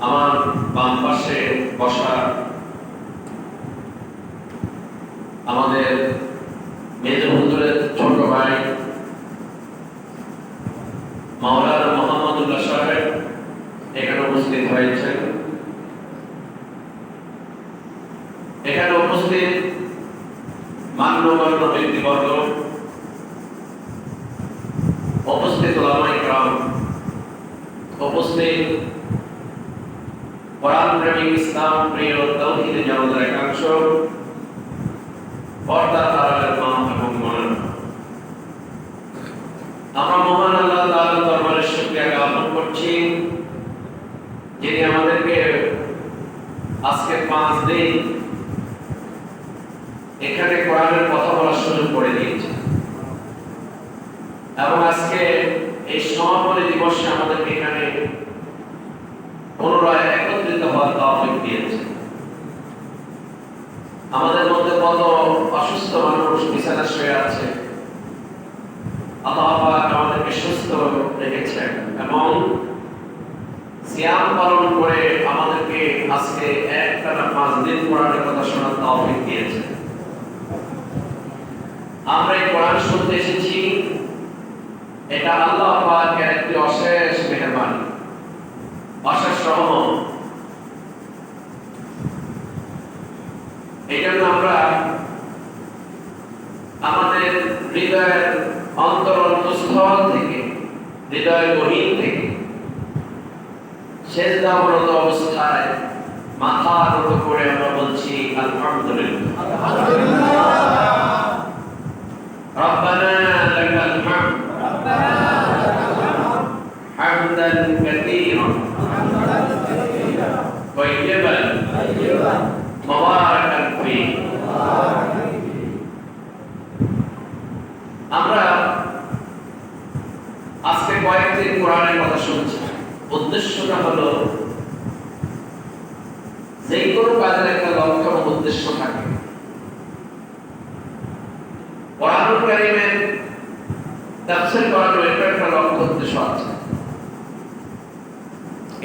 আমার বাম পাশে বসা আমাদের মেজর হুজুরের ছোট ভাই মাওলানা মোহাম্মদুল্লাহ সাহেব এখানে উপস্থিত হয়েছেন। এখানে উপস্থিত মান্যগণ্য ব্যক্তিবর্গ, উপস্থিত ওলামায়ে কেরাম, উপস্থিত কোরআন প্রেমিক, ইসলাম প্রিয়, তাওহীদের জনতার একাংশ, পর্দার আড়ালের মা এবং বোনেরা, আমরা মহান আল্লাহ তাআলার দরবারে শুকরিয়া জ্ঞাপন করছি, যিনি আমাদেরকে আজকে 5 দিন এখানে কোরআনের কথা বলার সুযোগ করে দিয়েছেন এবং আজকে এই সমাপনী দিবসে আমাদেরকে এখানে পুনরায় একত্রিত হওয়ার তৌফিক দিয়েছে। আমাদের মধ্যে কত অসুস্থ মানুষ বিছানায় শুয়ে আছে, আল্লাহ পাক আমাদেরকে সুস্থ রেখেছেন এবং সিয়াম পালন করে আমাদেরকে আজকে একটানা 5 দিন কোরআনের কথা শোনার তৌফিক দিয়েছে। আমরা এই কোরআন শুনতে এসেছি, এটা আল্লাহ পাকের একটি অশেষ মেহেরবানি, অশেষ রহমত। এই জন্য আমরা আমাদের হৃদয়ের অন্তরস্থল থেকে, হৃদয়ের গহীন থেকে সেজদারত অবস্থায় মাথা নত করে আমরা বলছি আলহামদুলিল্লাহ। ربنا لك الحمد حمدا كثيرا طيبا مباركا فيه। আমরা আজকে কয়েকদিন কোরআনের কথা শুনছি। উদ্দেশ্যটা হলো যে কোনো কাজের একটা লক্ষ্য এবং উদ্দেশ্য থাকে। কোরআনুল কারীমের তাফসীর করার একটা লক্ষ্য উদ্দেশ্য আছে।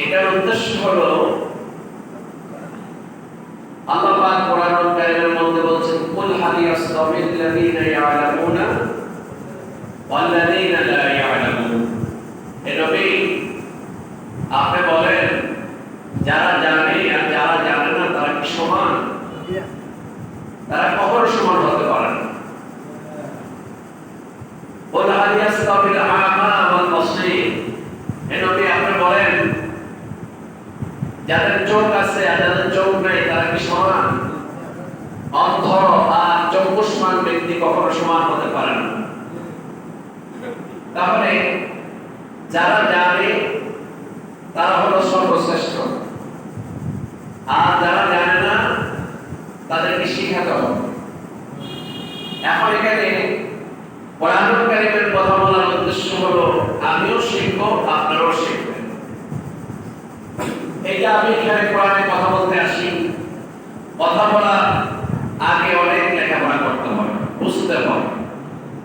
এটার উদ্দেশ্য হলো আল্লাহ পাক কোরআনুল কারীমের মধ্যে বলছেন, কুল হাল ইয়াস্তাবিল্লাযীনা ইয়ালামুনা ওয়াল্লাযীনা লা ইয়ালামুন। হে নবী, আপনি বলেন যারা জানে আর যারা জানে না তারা কি সমান? তারা কখনো সমান হতে পারে না। কুল হাল ইয়াস্তাবিল আ'মা ওয়াল বাসীর। হে নবী, আপনি বলেন যাদের চোখ আছে আর যাদের চোখ নাই তারা কি সমান? অন্ধ আর চক্ষুষ্মান ব্যক্তি কখনো সমান হতে পারে না। তাহলে যারা জানে তারা হলো সর্বশ্রেষ্ঠ, আর যারা জানে না তাদেরকে শিখাতে হবে। এখন এখানে কোরআনুল কারীমের কথা বলার উদ্দেশ্য হলো আমিও শিখবো, আপনারাও শিখবেন। এই যে আমি এখানে কোরআনে কথা বলতে আসি, কথা বলার আগে অনেক লেখাপড়া করতে হবে, বুঝতে হবে,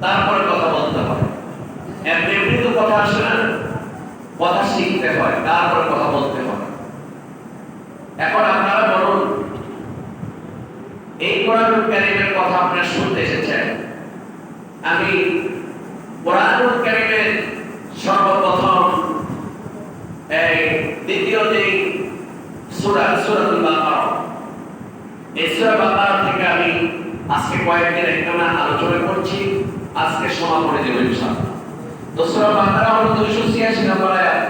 তারপরে কথা বলতে হবে। এমনি এমনি তো কথা আসে না, কথা শিখতে হয়, তারপরে কথা বলতে হয়। এখন আপনারা বলুন, এই কোরআনুল কারীমের কথা আপনারা শুনতে এসেছেন। আমি কোরআনুল কারীমের সর্বপ্রথম এই দ্বিতীয় যে সূরাতুল বাকারা, এই সূরা বাকারা থেকে আমি আজকে কয়েকদিন একটানা আলোচনা করছি, আজকে সমাপনী দেব ইনশাআল্লাহ। তো সূরা বাকারা হলো 286 নম্বর আয়াত।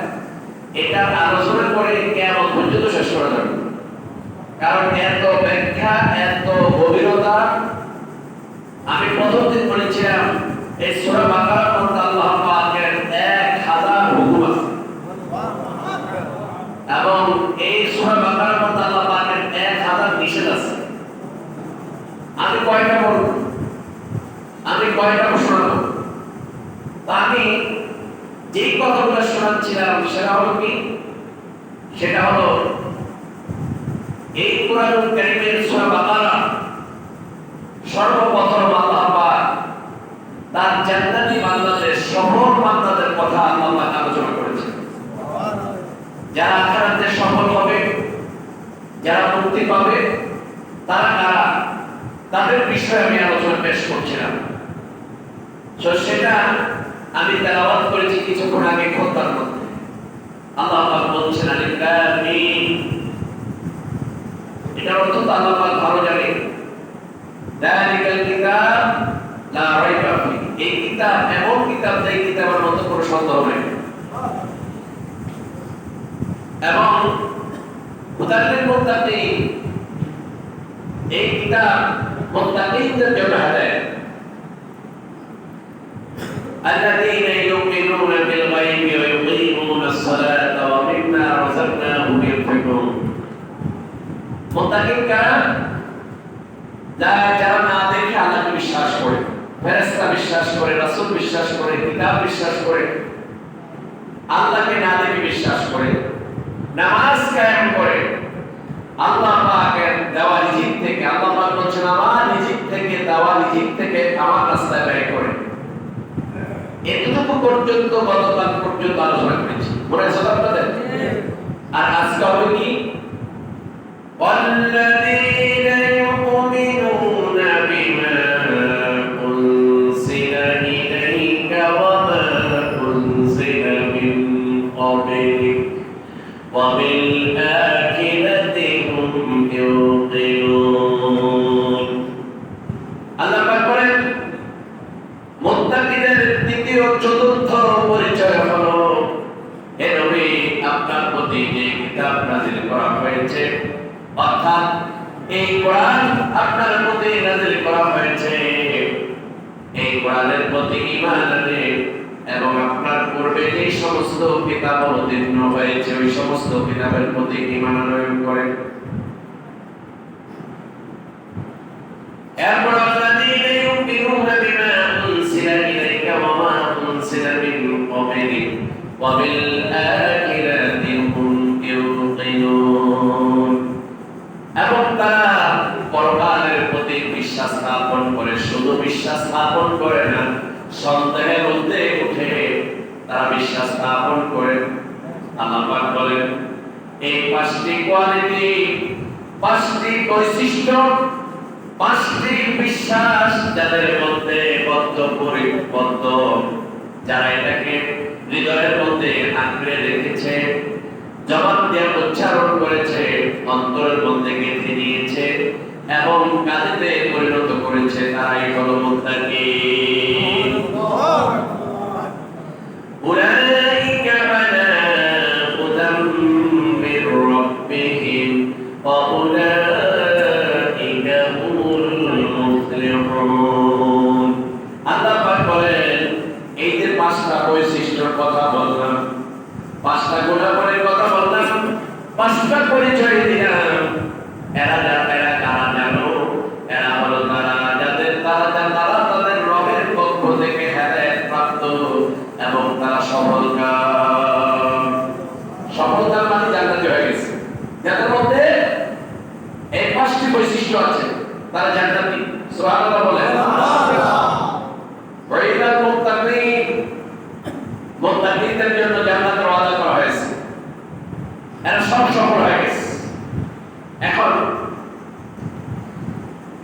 এটা আলোচনা করে কিয়ামত পর্যন্ত শেষ করা যাবে, কারণ এত ব্যাখ্যা, এত গভীরতা। আমি প্রথম দিন বলেছিলাম এই সূরা বাকারার মধ্যে আল্লাহ পাকের 1000 হুকুম আছে এবং এই সূরা বাকারার মধ্যে আল্লাহ পাকের 1000 নিষেধ আছে। আমি কয়টা বলব, আমি কয়টা শোনাবো? আমি যেই কথাগুলো শোনাচ্ছিলাম সেটা হলো কি, সেটা হলো এই কোরআনুল কারীমের সূরা বাকারা সর্বপ্রথম আল্লাহ পাক তার জান্নাতি বান্দাদের, সফল বান্দাদের কথা আল্লাহ আলোচনা পাবে তারা কারা, তাদের বিষয়ে আমি আলোচনা পেশ করছিলাম। তো সেটা আমি তেলাওয়াত করেছি কিছুক্ষণ আগে খুতবার মধ্যে। আল্লাহ পাক বলছেন আলিফ লাম মিম, এটার অর্থ তো আল্লাহ পাক ভালো জানে। যালিকাল কিতাব লা রাইবা ফিহি, এই কিতাব এমন কিতাব যে কিতাবের মধ্যে কোনো সন্দেহ নেই। এবং হুদাল লিল মুত্তাকিন, এই কিতাব মুত্তাকিনদের জন্য হেদায়েত। الذين يؤمنون بالغيب ويقيمون الصلاة ومما رزقناهم ينفقون। মুত্তাকিন কারা? যারা না দেখে আল্লাহকে বিশ্বাস করে, ফেরেশতা বিশ্বাস করে, রাসূল বিশ্বাস করে, কিতাব বিশ্বাস করে, আল্লাহকে না দেখে বিশ্বাস করে, নামাজ কায়েম করে, আল্লাহ পাকের দেওয়া রিজিক থেকে, আল্লাহ পাক বলেছেন আমার রিজিক থেকে, দেওয়া রিজিক থেকে আমার রাস্তায় ব্যয় করে। এতটুকু পর্যন্ত গতকাল পর্যন্ত আলোচনা করেছি, মনে আছে আপনাদের? আর আজকে হবে কি? والذين يؤمنون بما أنزل إليك وما أنزل من قبلك وبالآخرة هم يوقنون। আল্লাহ পাক বলেন মুত্তাকিদের দ্বিতীয় চতুর্থ পরিচয় হলো, হে নবী আপনার প্রতি যে কিতাব নাযিল করা হয়েছে, অর্থাৎ এই কোরআন আপনার প্রতি নাযিল করা হয়েছে, এই কোরআনের প্রতি ঈমান আনে এবং আপনার পূর্বে যে সমস্ত কিতাব অবতীর্ণ হয়েছে ওই সমস্ত কিতাবের প্রতি ঈমান আনয়ন করেন। এরপর আল্লাযীনা ইউমিনুনা বিমা উনসিলা ইলাইকা ওয়া মা উনসিলা মিন ক্বাবলিক ওয়া বিল আখিরাতি হুম ইউকিনুন। এবং তারা পরকালের প্রতি বিশ্বাস স্থাপন করে, শুধু বিশ্বাস স্থাপন করে না, সন্দেহের মধ্যে উঠে তারা বিশ্বাস স্থাপন করে। আল্লাহ পাক বলেন এই পাঁচটি কোয়ালিটি, পাঁচটি বৈশিষ্ট্য, পাঁচটি বিশ্বাস যাদের মধ্যে বদ্ধ, যারা এটাকে হৃদয়ের মধ্যে আঁকড়ে রেখেছে, জবান দিয়ে উচ্চারণ করেছে, অন্তরের মধ্যে গেঁথে নিয়েছে এবং কাজে পরিণত করেছে, তারাই হলো মুত্তাকিন। উলাইকা আলা হুদাম মির রাব্বিহিম ওয়া উলাইকা হুমুল মুফলিহুন। আল্লাহ পাক বলেন এই যে পাঁচটা বৈশিষ্ট্যের কথা বললাম, পাঁচটা গুণাবলীর কথা বললাম, পাঁচটা পরিচয় দিলাম, এরা কারা জানো? এরা হলো তারা যাদের তারা তাদের রবের পক্ষ থেকে হেদায়েত প্রাপ্ত এবং তারা সফলতার মানে জান্নাতি হয়ে গেছে। যাদের মধ্যে এই পাঁচটি বৈশিষ্ট্য আছে তারা জান্নাতি। সুবহানাল্লাহ বলেন। ওয়াইদাল মুত্তাকিন, মুত্তাকিনদের জন্য জান্নাতের ওয়াদা করা হয়েছে, এরা সব সফল হয়ে গেছে। এখন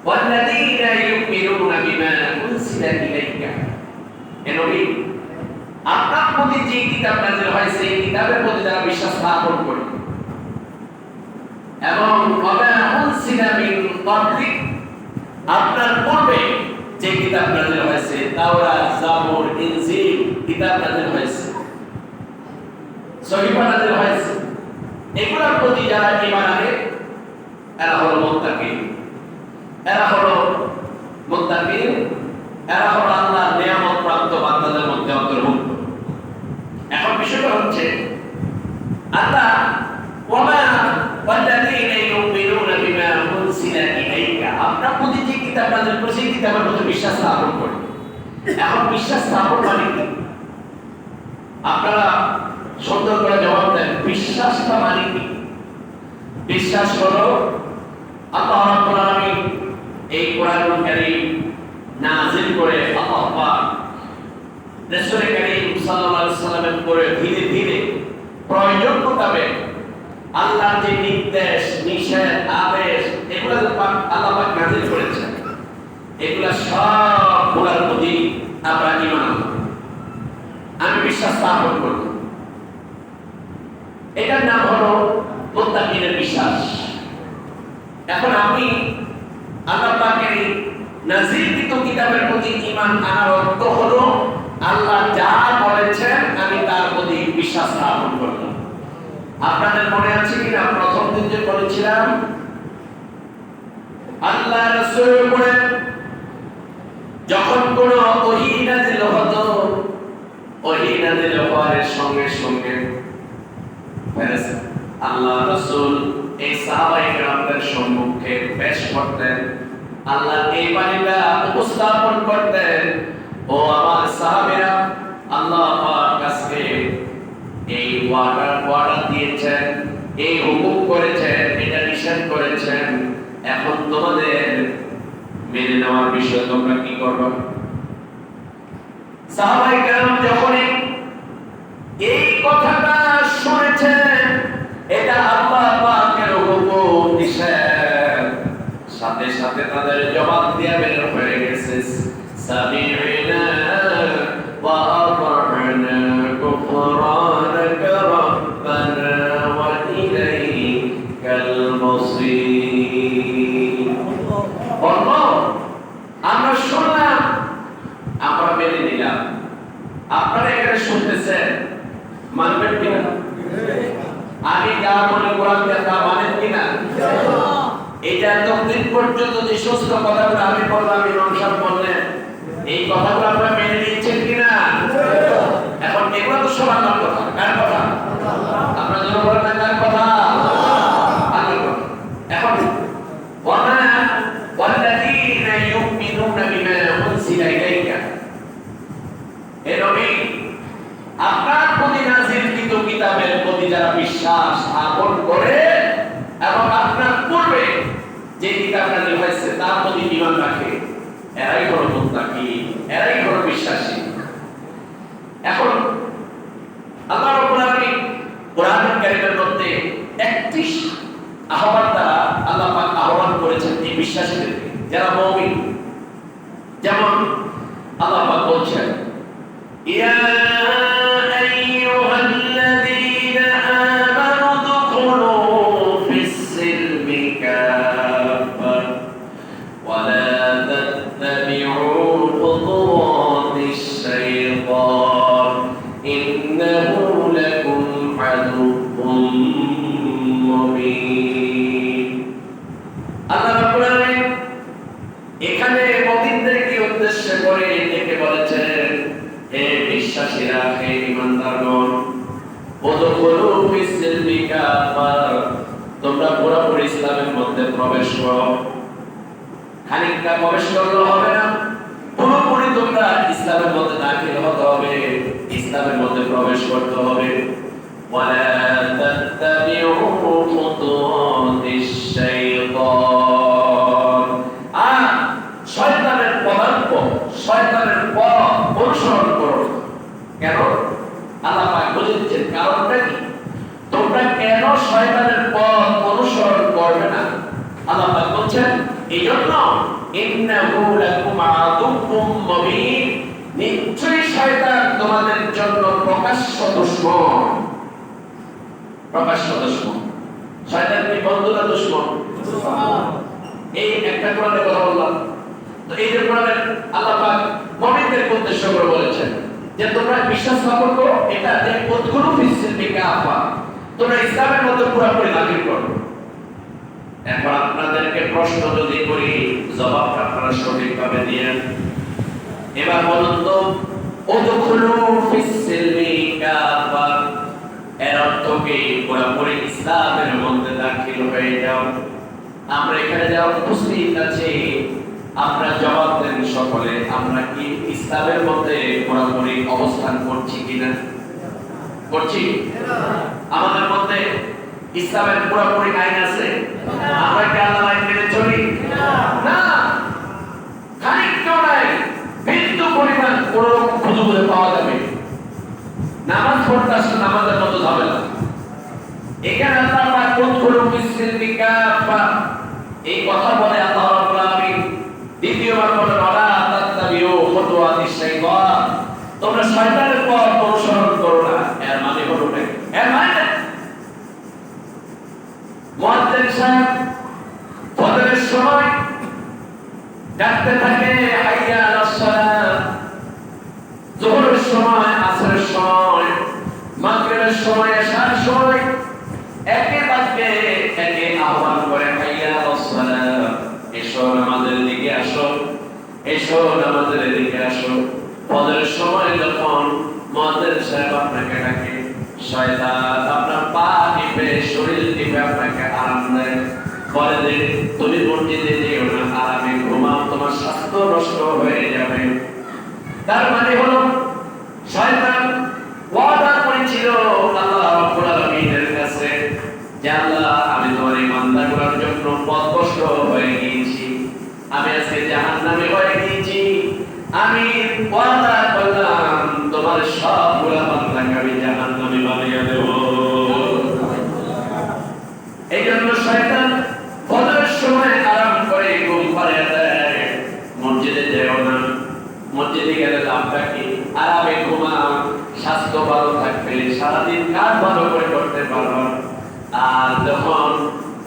ওয়াল্লাযীনা ইউমিনুনা বিমা উনসিলা ইলাইকা, হে নবী আপনার প্রতি যে কিতাব নাযিল হয়েছে এই কিতাবের প্রতি যারা বিশ্বাস স্থাপন করে এবং ওয়া উনসিলা মিন ক্বাবলিক, আপনার পূর্বে যে কিতাব নাযিল হয়েছে, তাওরাত, জাবুর, ইনজিল কিতাব নাযিল হয়েছে, সহিফা নাযিল হয়েছে, এগুলোর প্রতি যারা ঈমান আনে এরা হলো মুত্তাকিন। এরা হলো মুত্তাকিন, এরা হলো আল্লাহর নিয়ামত প্রাপ্ত বান্দাদের মধ্যে অন্তর্ভুক্ত। এখন বিষয়টা হচ্ছে আল্লাহ ওয়াল্লাযীনা ইউমিনুনা বিমা উনসিলা ইলাইকা, আপনার প্রতি যে কিতাব নাযিল করেছে সেই কিতাবের প্রতি বিশ্বাস স্থাপন করে। এখন বিশ্বাস স্থাপন মানে কি? আপনারা সুন্দর করে জবাব দেন, বিশ্বাসটা মানে কি? বিশ্বাস হলো আল্লাহ রাব্বুল আলামিন এই কোরআনুল কারীম নাযিল করে আল্লাহ পাক রাসূল কারীম সাল্লাল্লাহু আলাইহি ওয়াসাল্লামের উপরে ধীরে ধীরে প্রয়োজন মোতাবেক আল্লাহর যে নির্দেশ, নিষেধ, আদেশ এগুলো আল্লাহ পাক নাযিল করেছেন, এগুলা সবগুলোর প্রতি আমরা ঈমান আনবো, আমি বিশ্বাস স্থাপন করব। এটার নাম হলো মুত্তাকিনের বিশ্বাস। এখন আমি আল্লাহ পাকের নাযিলকৃত কিতাবের প্রতি ঈমান আনার অর্থ হলো আল্লাহ যা বলেছেন আমি তার প্রতি বিশ্বাস স্থাপন করব। আপনাদের মনে আছে কিনা প্রথম দিন যে বলেছিলাম আল্লাহ রাসূল বলেন যখন কোন ওহী নাযিল হতো, ওহী নাযিল হওয়ার সঙ্গে সঙ্গে ফেরেশতা আল্লাহ রাসূল এই সাহাবায়ে কেরামদের সম্মুখে পেশ করতেন, আল্লাহ এই বাণীটা উপস্থাপন করতেন। ও আমার সাহাবীরা, আল্লাহ পাক আজকে এই ওয়াদা দিয়েছেন, এই হুকুম করেছেন, এটা নিষেধ করেছেন, এখন তোমাদের মেনে নেওয়ার বিষয়ে তোমরা কি করবে? সাহাবায়ে কেরাম যখন এই কথাটা শুনেছেন, এটা আল্লাহ পাকের হুকুম নিষেধ, সাথে সাথে তাদের জবাব দিয়ে বের হয়ে গেছে সামি'না ওয়া আতা'না গুফরানাকা রাব্বানা ওয়া ইলাইকাল মাসীর। আমরা শুনলাম, আমরা মেনে নিলাম। আপনারা এখানে শুনতেছেন, মানবেন কিনা? আমি যা মনে কোরআন তা মানেন কিনা? এটা ততদিন পর্যন্ত যে সমস্ত কথাগুলো আমি বললাম, ইমাম সাহেব বললেন, এই কথাগুলো আপনারা মেনে নিয়েছেন কিনা? এখন এগুলো তো সব আল্লাহর কথা। কার কথা? আপনারা যারা বলেন না কার কথা? আল্লাহর কথা। এখন ওয়ামা ওয়াল্লাযীনা ইউমিনুনা বিমা উনজিলা ইলাইকা, হে নবী আপনার প্রতি নাযিলকৃত কিতাবের প্রতি যারা বিশ্বাস স্থাপন করে এবং আপনার পূর্বে যে কিতাব নাযিল হয়েছে তার প্রতি ঈমান রাখে, এরাই হলো মুত্তাকি, এরাই হলো বিশ্বাসী। এখন আল্লাহ রাব্বুল আলামিন কোরআনুল কারীমের মধ্যে 31 আহ্বান দ্বারা আল্লাহ পাক আহ্বান করেছেন এই বিশ্বাসীদেরকে যারা মুমিন। যেমন আল্লাহ পাক বলছেন, ইয়া আইয়ুহাল্লাযীনা আমানু দুখুলু ফিস-সিলমি কাফা ওয়া লা তাত্তাবি'উ খুতুওয়াতিশ-শাইতান ইন্নাহু লাকুম আদুউম মুবিন। আল্লাহ রাব্বুল আলামিন এখানে মুমিনদেরকে উদ্দেশ্য করে ডেকে বলেছেন, হে বিশ্বাসীরা, হে ঈমানদারগণ, উদখুলু ফিস-সিলমি কাফা, তোমরা পুরোপুরি ইসলামের মধ্যে প্রবেশ করো। খানিকটা প্রবেশ করলে হবে না, পুরোপুরি তোমরা ইসলামের মধ্যে দাখিল হতে হবে, ইসলামের মধ্যে প্রবেশ করতে হবে। ওয়ালা তাত্তাবিউ খুতুওয়াতিশ-শাইতান, আর শয়তানের পদাঙ্ক, শয়তানের পথ অনুসরণ করো। কেন? আল্লাহ পাক বলে দিচ্ছেন কারণটা কি, তোমরা কেন শয়তানের পথ অনুসরণ করবে না? আল্লাহ পাক বলছেন এইজন্য, ইন্নাহু লাকুম আদুউম মুবিন, নিশ্চয়ই শয়তান তোমাদের জন্য প্রকাশ্য দুশমন। প্রকাশ্য দুশমন। শয়তান কি বন্ধু না দুশমন? এই একটা কোরআনে কথা বললাম। তো এই যে কোরআনে আল্লাহ পাক মুমিনদের উদ্দেশ্য করে বলেছেন যে তোমরা বিশ্বাস স্থাপন করো, এটা যে উদখুলু ফিস-সিলমি কাফা, তোমরা ইসলামের মধ্যে পুরোপুরি দাখিল করো। এখন আপনাদেরকে প্রশ্ন যদি করি, জবাবটা আপনারা সঠিকভাবে দিয়েন। এবার বলুন তো, উদখুলু ফিস-সিলমি কাফা এর অর্থ কি? পুরোপুরি ইসলামের মধ্যে দাখিল হয়ে যাও। আমরা এখানে যারা উপস্থিত আছি, আমরা জবাব দেন সকলে, আমরা কি ইসলামের মধ্যে পুরোপুরি অবস্থান করছি কিনা? করছি? আমাদের মধ্যে ইসলামের পুরোপুরি আইন আছে? আমরা কি আল্লাহর আইন মেনে চলি? না, খানিকটাও নাই। বিন্দু পরিমাণ কোন খুঁজে খুঁজে পাওয়া যাবে। নামাজ পড়তে আসলে নামাজের মতো যাবে না। এখানে আল্লাহ পাক উদখুলু ফিস-সিলমি কাফা, এই কথা বলে আল্লাহ রাব্বুল আলামিন দ্বিতীয়বার বলেন ওয়ালা তাত্তাবিউ খুতুওয়াতিশ শাইতান, তোমরা শয়তানের পথ অনুসরণ করো না। এর মানে হলো না, এর মানে মুয়াজ্জিন সাহেব ফজরের সময় ডাকতে থাকে হাইয়া আলাস সালাত, যোহরের সময়, আসরের সময়, মাগরিবের সময়, এশার সময় একে বাক্যে একে আহ্বান করে হাইয়া আলাস সালাত, এসো নামাজের দিকে আসো, এসো নামাজের দিকে আসো। ফজরের সময় যখন মুয়াজ্জিন সাহেব আপনাকে ডাকে, শয়তান আপনার পা টিপে শরীর টিপে আপনাকে আরাম দেয়, বলে যে তুমি মসজিদে যেও না, আরামে ঘুমাও, তোমার স্বাস্থ্য নষ্ট হয়ে যাবে। তার মানে হলো শয়তান ওয়াদা করেছিল আল্লাহ রাব্বুল আলামিনের কাছে যে আল্লাহ আমি তোমার এই বান্দাগুলোর জন্য পথভ্রষ্ট হয়ে গিয়েছি, আমি আজকে জাহান্নামে হয়ে গিয়েছি, আমি ওয়াদা করলাম তোমার সবগুলা বান্দাকে আমি জাহান্নামে বানিয়ে দেব। এই জন্য শয়তান ফজরের সময় আরাম করে ঘুম পাড়িয়ে দেয়, মসজিদে যেও না, মসজিদে গেলে লাভটা কি, আরামে ঘুমাও, স্বাস্থ্য ভালো থাকবে, সারাদিন কাজ ভালো করে করতে পারো। আর যখন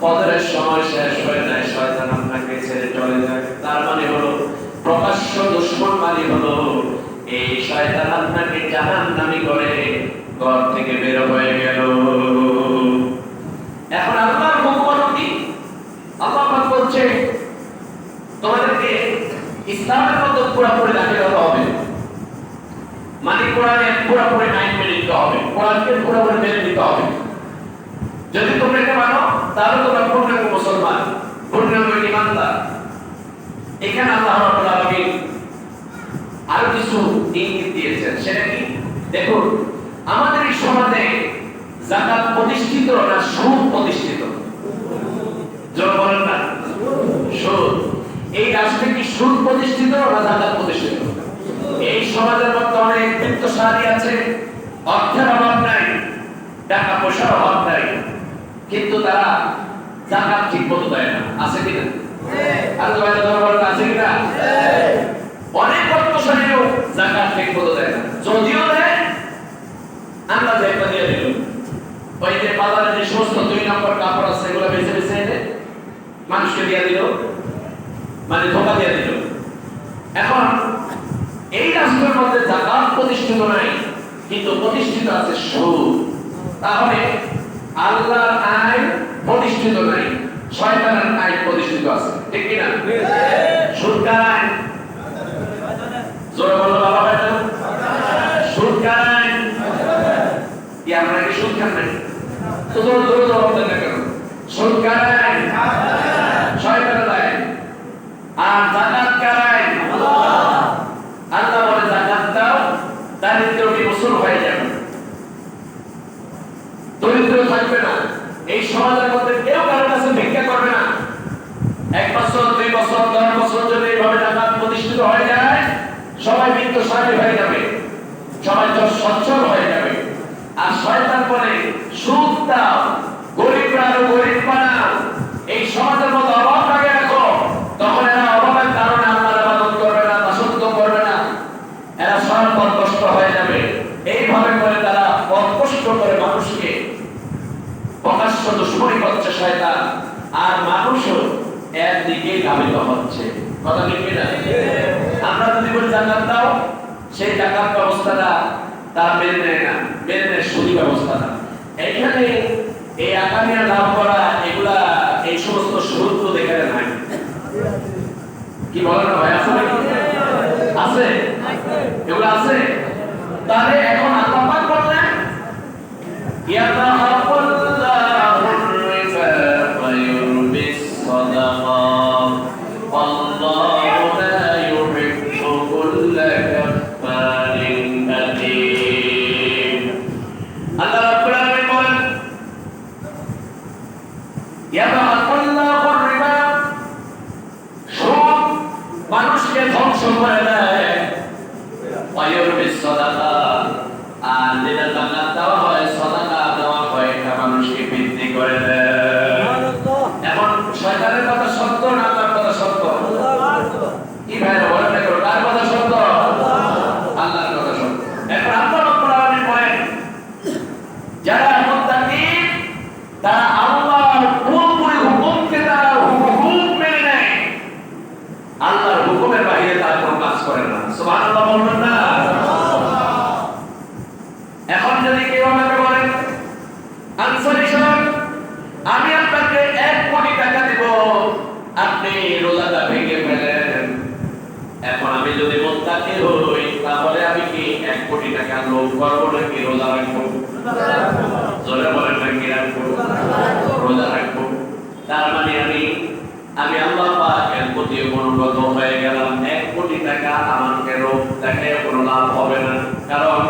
ফজরের সময় শেষ হয়ে যায় শয়তান আপনাকে ছেড়ে চলে যায়। তার মানে হলো প্রকাশ্য দুশমন, মানে হলো এই শয়তান আপনাকে জাহান্নামী করে ঘর থেকে বের হয়ে গেল। এখন আল্লাহর হুকুম কি? আল্লাহ পাক বলছে তোমাদেরকে ইসলামের মধ্যে পুরোপুরি দাখিল হতে হবে, মানে কোরআনের পুরোপুরি আইন মেনে নিতে হবে, কোরআনকে পুরোপুরি মেনে নিতে হবে। যদি তোমরা এটা মানো তাহলে তোমরা পূর্ণাঙ্গ মুসলমান, পূর্ণাঙ্গ ঈমানদার। এখানে আল্লাহ রাব্বুল আলামিন আরো কিছু ইঙ্গিত দিয়েছেন, সেটা কি? দেখুন, আমাদের এই সমাজে যাকাত প্রতিষ্ঠিত না সুদ প্রতিষ্ঠিত? জোরে বলেন না, সুদ। এই রাষ্ট্রে কি সুদ প্রতিষ্ঠিত না যাকাত প্রতিষ্ঠিত? এই সমাজের মধ্যে অনেক বিত্তশালী আছে, অর্থের অভাব নাই, টাকা পয়সার অভাব নাই, কিন্তু তারা যাকাত ঠিক মতো দেয় না। আছে কিনা? আর আছে কিনা? অনেক অর্থশালীও যাকাত ঠিক মতো দেয় না, যদিও দেয় আমরা একটা দিয়ে দিল। ওই যে বাজারে যে সমস্ত 2 নম্বর কাপড় আছে সেগুলো বেছে বেছে এনে মানুষকে দিয়ে দিল, মানে ধোকা দিয়ে দিল। এখন এই রাষ্ট্রের মধ্যে যাকাত প্রতিষ্ঠিত নাই, কিন্তু প্রতিষ্ঠিত আছে সুদ। তাহলে আল্লাহর আইন প্রতিষ্ঠিত নাই, শয়তানের আইন প্রতিষ্ঠিত আছে, ঠিক কি না? সুদ কার আইন? জোরে বলো বাবা ভাই, সুদ কার আইন? কি আমরা কি সুদ খান নাই? তো জোরে জোরে জবাব দেন না কেন? সুদ কার আইন? শয়তানের আইন। আর যাকাত কার আইন? আল্লাহ বলে যাকাত দাও, দারিদ্র বিমোচন হয়ে যাবে, দরিদ্র থাকবে না। এই সমাজের মধ্যে কেউ কারোর কাছে ভিক্ষা করবে না। 1 বছর 2 বছর 10 বছর যদি এইভাবে যাকাত প্রতিষ্ঠিত হয়ে যায়, সবাই বিত্তশালী হয়ে যাবে, সবাই সচ্ছল হয়ে যাবে। আর শয়তান বলে সুদ দাও, গরিবরা আরো গরিব বানাও, এই সমাজের মধ্যে অভাব লাগে রাখো, তখন এরা অভাবের কারণে আল্লাহর ইবাদত করবে না, দাসত্ব করবে না, এরা সব পথভ্রষ্ট হয়ে যাবে। এইভাবে করে তারা পথভ্রষ্ট করে মানুষকে প্রকাশ্য দুশমনী করছে শয়তান, আর মানুষও এর দিকে ধাবিত হচ্ছে। কথা ঠিক কি না? আমরা যদি বলি যাকাত দাও, সেই যাকাত ব্যবস্থাটা তারা মেনে নেয় না, মেনে নেয় সুদী ব্যবস্থাটা। এখানে এই আকামিয়া লাভ করা, এগুলা এই সমস্ত সুদ তো এখানে নাই। কি বলেন না ভাই? আছে নাকি? আছে, এগুলো আছে। তাহলে এখন আল্লাহ পাক বললেন মানুষকে ধ্বংস করে দেয়, আর যেটা যাকাত দেওয়া হয়, সাদাকা দেওয়া হয়, এটা মানুষকে বৃদ্ধি করে দেয়। যারা মুত্তাকি তারা আল্লাহর পুরোপুরি হুকুমকে তারা হুকুম মেনে নেয়, আল্লাহর হুকুমের বাইরে তারা কোনো কাজ করে না। সুবহানাল্লাহ বলবেন না? এখন যদি কেউ আমাকে বলেন আনসারী সাহেব আমি আপনাকে 1 কোটি টাকা দেব, আপনি রোজাটা ভেঙে ফেলেন, এখন আমি যদি মুত্তাকি হই তাহলে আমি কি 1 কোটি টাকা লোভ করব নাকি রোজা রাখবো? জোরে বলেন নাকি রাখবো? রোজা রাখবো। তার মানে আমি আল্লাহ পাকের প্রতি অনুগত হয়ে গেলাম। 1 কোটি টাকা আমাকে লোভ দেখে কোনো লাভ হবে না, কারণ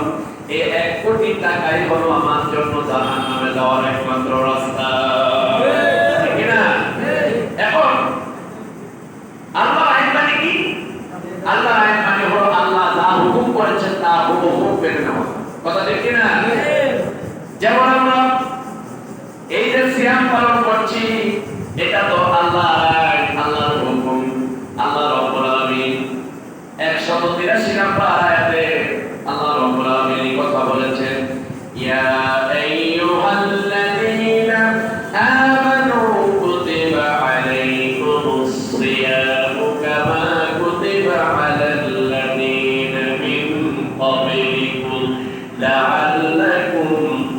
এই 1 কোটি টাকাই হলো আমার জন্য জাহান্নামে যাওয়ার একমাত্র রাস্তা, ঠিক না? এখন আল্লাহ আইন মানে কি? আল্লাহ আইন মানে হলো আল্লাহ যা হুকুম করেছেন তা হুকুম মেনে নেওয়া, কথা ঠিক না? যেমন আমরা এই যে সিয়াম পালন করছি, এটা তো আল্লাহর হুকুম। আল্লাহ রাব্বুল আলামিন 183 নম্বর আয়াতে আল্লাহ রাব্বুল আলামিন কথা বলেছেন, ইয়া আইয়ুহাল্লাযীনা আমানু কুতিবা আলাইকুমুস সিয়ামু কামা কুতিবা আলাল্লাযীনা মিন ক্বাবলিকুম লাআল্লাকুম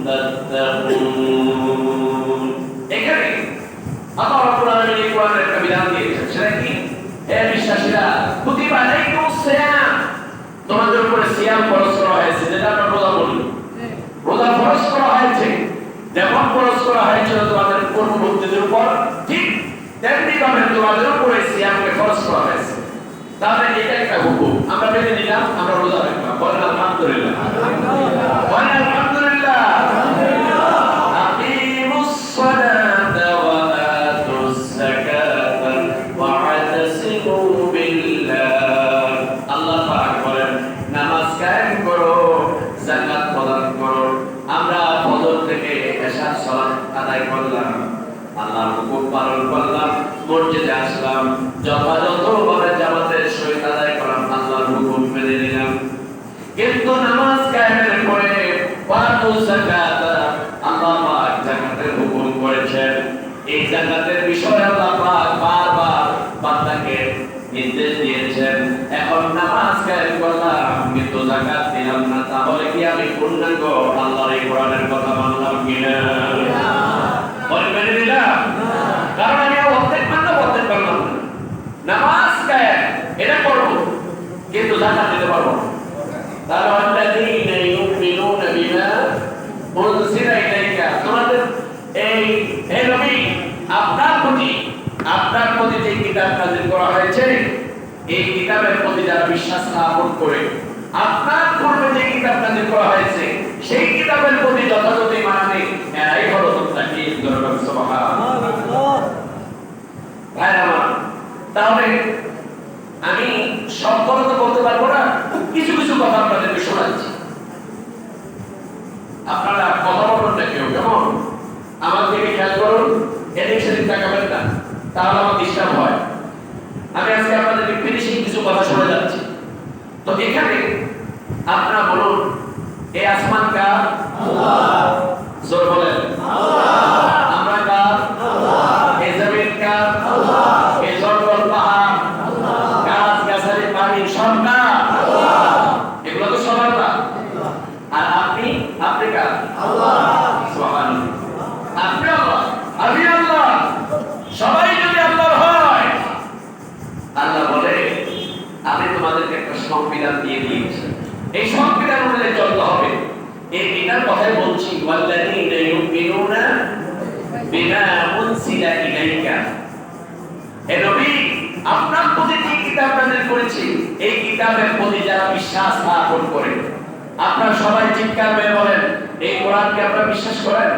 তাত্তাকুন। এখানে আল্লাহ রাব্বুল আলামিন এই কোরআনের একটা বিধান দিয়েছেন, সেটা কি? হে বিশ্বাসীরা, কুতিবা আলাইকুমুস সিয়াম, তোমাদের উপরে সিয়াম ফরজ করা হয়েছে, যেটা আমরা রোজা বলি। রোজা ফরজ করা হয়েছে, যেমন ফরজ করা হয়েছিল তোমাদের পূর্ববর্তীদের উপর, ঠিক তেমনি ভাবে তোমাদের উপরে সিয়ামকে ফরজ করা হয়েছে। তাহলে এটা একটা হুকুম, আমরা মেনে নিলাম, আমরা রোজা রাখলাম। বলেন আলহামদুলিল্লাহ, বলেন আলহামদুলিল্লাহ। আকিমুস সালাতা ওয়া আতুস যাকাতা ওয়া আতাসিমু বিল্লাহ। আল্লাহ পাক বলেন নামাজ কায়েম করো, যাকাত প্রদান করো। আমরা ফজর থেকে এশার সালাত আদায় করলাম, আল্লাহর হুকুম পালন করলাম, মসজিদে আসলাম, যথাযথভাবে জামাতের সহিত আদায় করলাম, আল্লাহর হুকুম মেনে নিলাম। কিন্তু নামাজ কায়েমের পরে ওয়াতু যাকাত, আল্লাহ পাক যাকাতের হুকুম করেছেন। এই যাকাতের বিষয়ে আল্লাহ পাক বারবার বান্দাকে নির্দেশ দিয়েছেন। এখন নামাজ কায়েম করলাম কিন্তু যাকাত দিলাম না, তাহলে কি আমি পূর্ণাঙ্গ আল্লাহর এই কোরআনের কথা মানলাম কিনা? বলেন মেনে নিলাম? কারণ আমি অর্ধেক মানলাম, অর্ধেক মানলাম না। নামাজ কায়েম এটা করব কিন্তু যাকাত দিতে পারবো না। তাহলে আল্লাযীনা ইউমিনুনা বিমা উনজিলা ইলাইকা, তোমাদের এই হে নবী আপনার প্রতি যে কিতাব নাযিল করা হয়েছে, এই কিতাবের প্রতি যারা বিশ্বাস স্থাপন করে, আপনার পূর্বে যে কিতাব নাযিল করা হয়েছে সেই কিতাবের প্রতি যথাযথ ঈমান আনে, এরাই হলো মুত্তাকি। সুবহানাল্লাহ। ভাইরা আমার, তাহলে আমি সব কথা তো বলতে পারবো না, কিছু কিছু কথা আপনাদেরকে শোনাচ্ছি। আপনারা কথা বলবেন না কেউ, কেমন? আমার দিকে খেয়াল করুন, এদিক সেদিক তাকাবেন না, তাহলে আমার ডিস্টার্ব হয়। আমি আজকে আপনাদেরকে ফিনিশিং কিছু কথা শোনা যাচ্ছি। তো এখানে আপনারা বলুন, এই আসমান কার? আল্লাহ। জোর বলেন আল্লাহ। আমরা কার? আল্লাহ। এই জমিন কার? আল্লাহ। এই জঙ্গল পাহাড় আল্লাহ, গাছ গাছালি পানি সব কার? আল্লাহ। এগুলো তো সব আল্লাহ। আর আপনি কার? আল্লাহ। সুবহানাল্লাহ। আপনি আল্লাহ, আমি আল্লাহ, সবাই যদি আল্লাহর হয়, আল্লাহ বলে আমি তোমাদেরকে একটা সংবিধান দিয়ে দিয়েছি, এই সংবিধান অনুযায়ী চলতে হবে। এটার কথাই বলছি, ওয়াল্লাযীনা ইউমিনুনা বিমা উনজিলা ইলাইকা। হে নবী, আপনার প্রতি যে কিতাব নাযিল করেছি, এই কিতাবের প্রতি যারা বিশ্বাস স্থাপন করে, আপনারা সবাই চিৎকার করে বলেন, এই কোরআনকে আপনারা বিশ্বাস করেন?